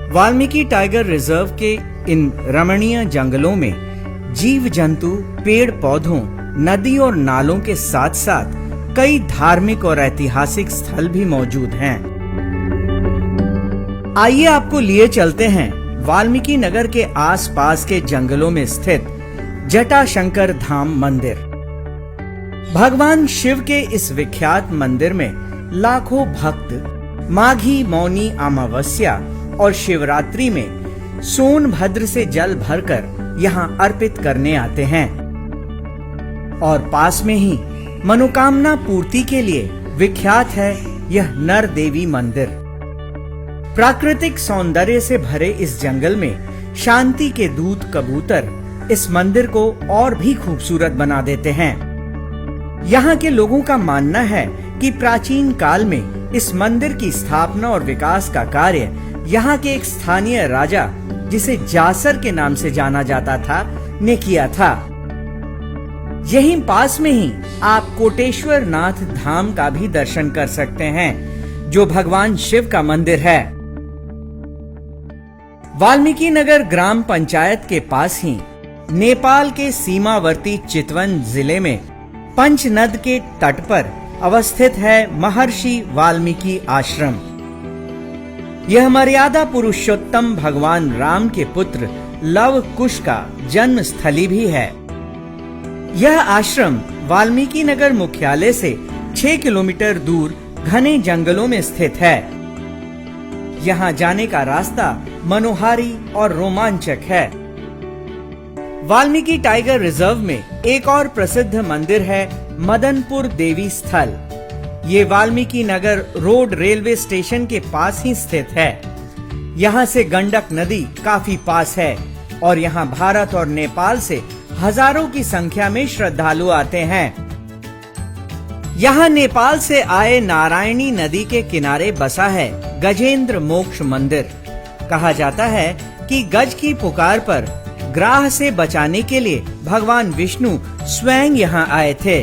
Valmiki tiger reserve के इन रमणीय जंगलों में जीव जंतु, पेड़ पौधों, नदी और नालों के साथ साथ कई धार्मिक और ऐतिहासिक स्थल भी मौजूद हैं। आइए आपको लिए चलते हैं वाल्मीकि नगर के आसपास के जंगलों में स्थित जटाशंकर धाम मंदिर। भगवान शिव के इस विख्यात मंदिर में लाखों भक्त माघी मौनी अमावस्या और शिवरात्रि में सोनभद्र से जल भरकर यहाँ अर्पित करने आते हैं और पास में ही मनोकामना पूर्ति के लिए विख्यात है यह नर देवी मंदिर। प्राकृतिक सौंदर्य से भरे इस जंगल में शांति के दूत कबूतर इस मंदिर को और भी खूबसूरत बना देते हैं। यहाँ के लोगों का मानना है कि प्राचीन काल में इस मंदिर की स्थापना और विकास का कार्य यहाँ के एक स्थानीय राजा, जिसे जासर के नाम से जाना जाता था, ने किया था। यहीं पास में ही आप कोटेश्वर नाथ धाम का भी दर्शन कर सकते हैं, जो भगवान शिव का मंदिर है। वाल्मीकि नगर ग्राम पंचायत के पास ही नेपाल के सीमावर्ती चितवन जिले में पंचनद के तट पर अवस्थित है महर्षि वाल्मीकि आश्रम। यह मर्यादा पुरुषोत्तम भगवान राम के पुत्र लव कुश का जन्म स्थली भी है। यह आश्रम वाल्मीकि नगर मुख्यालय से 6 किलोमीटर दूर घने जंगलों में स्थित है। यहाँ जाने का रास्ता मनोहारी और रोमांचक है। वाल्मीकि टाइगर रिजर्व में एक और प्रसिद्ध मंदिर है मदनपुर देवी स्थल। ये Valmiki Nagar road railway station के पास ही स्थित है। यहाँ से गंडक नदी काफी पास है और यहाँ भारत और नेपाल से हजारों की संख्या में श्रद्धालु आते हैं। यहाँ नेपाल से आए नारायणी नदी के किनारे बसा है गजेंद्र मोक्ष मंदिर। कहा जाता है कि गज की पुकार पर ग्राह से बचाने के लिए भगवान विष्णु स्वयं यहाँ आए थे।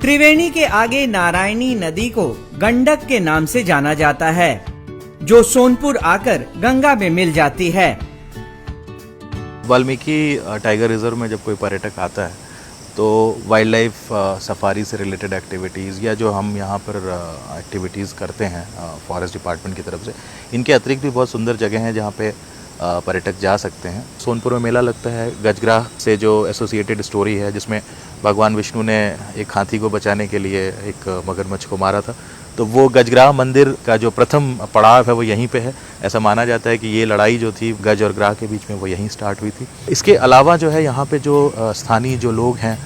त्रिवेणी के आगे नारायणी नदी को गंडक के नाम से जाना जाता है, जो सोनपुर आकर गंगा में मिल जाती है। वाल्मीकि टाइगर रिजर्व में जब कोई पर्यटक आता है तो वाइल्ड लाइफ सफारी से रिलेटेड एक्टिविटीज़ या जो हम यहाँ पर एक्टिविटीज़ करते हैं फॉरेस्ट डिपार्टमेंट की तरफ से, इनके अतिरिक्त भी बहुत सुंदर जगह हैं जहाँ पे पर्यटक जा सकते हैं। सोनपुर में मेला लगता है। गजग्राह से जो एसोसिएटेड स्टोरी है, जिसमें भगवान विष्णु ने एक हाथी को बचाने के लिए एक मगरमच्छ को मारा था, तो वो गजग्राह मंदिर का जो प्रथम पड़ाव है वो यहीं पे है। ऐसा माना जाता है कि ये लड़ाई जो थी गज और ग्राह के बीच में वो यहीं स्टार्ट हुई थी। इसके अलावा जो है यहाँ पे जो स्थानीय जो लोग हैं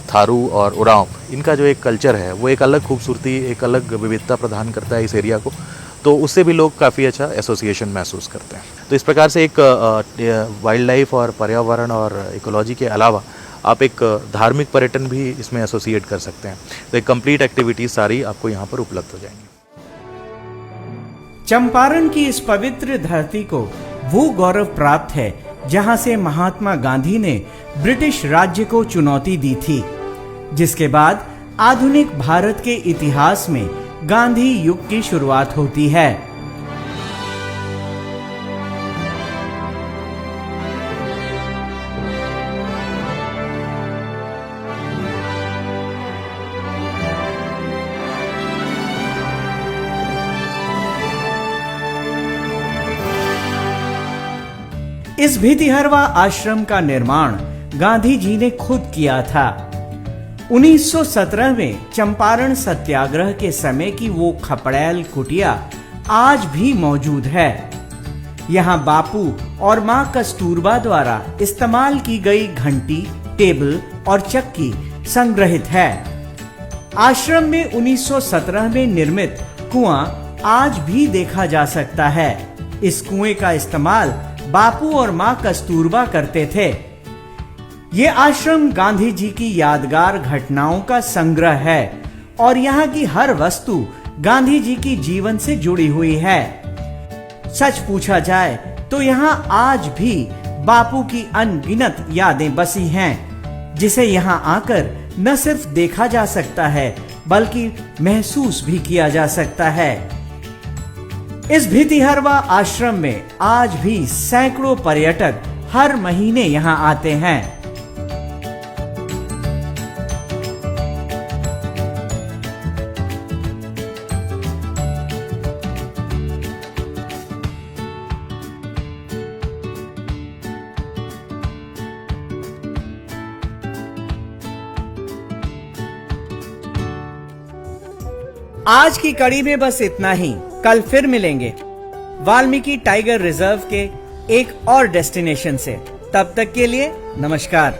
थारू और उरांव, इनका जो एक कल्चर है वो एक अलग खूबसूरती, एक अलग विविधता प्रदान करता है इस एरिया को, तो उससे भी लोग काफ़ी अच्छा एसोसिएशन महसूस करते हैं। तो इस प्रकार से एक वाइल्ड लाइफ और पर्यावरण और इकोलॉजी के अलावा आप एक धार्मिक पर्यटन भी इसमें एसोसिएट कर सकते हैं। तो एक कंप्लीट एक्टिविटीज सारी आपको यहाँ पर उपलब्ध हो जाएंगी। चंपारण की इस पवित्र धरती को वो गौरव प्राप्त है जहां से महात्मा गांधी ने ब्रिटिश राज्य को चुनौती दी थी, जिसके बाद आधुनिक भारत के इतिहास में गांधी युग की शुरुआत होती है। इस भितिहरवा आश्रम का निर्माण गांधी जी ने खुद किया था। 1917 में चंपारण सत्याग्रह के समय की वो खपड़ैल कुटिया आज भी मौजूद है। यहाँ बापू और मां कस्तूरबा द्वारा इस्तेमाल की गई घंटी, टेबल और चक्की संग्रहित है। आश्रम में 1917 में निर्मित कुआं आज भी देखा जा सकता है। इस कुएं का इस्तेमाल बापू और मां कस्तूरबा करते थे। ये आश्रम गांधी जी की यादगार घटनाओं का संग्रह है और यहाँ की हर वस्तु गांधी जी की जीवन से जुड़ी हुई है। सच पूछा जाए तो यहाँ आज भी बापू की अनगिनत यादें बसी हैं, जिसे यहाँ आकर न सिर्फ देखा जा सकता है बल्कि महसूस भी किया जा सकता है। इस भितिहरवा आश्रम में आज भी सैकड़ों पर्यटक हर महीने यहाँ आते हैं। आज की कड़ी में बस इतना ही। कल फिर मिलेंगे वाल्मीकि टाइगर रिजर्व के एक और डेस्टिनेशन से। तब तक के लिए नमस्कार।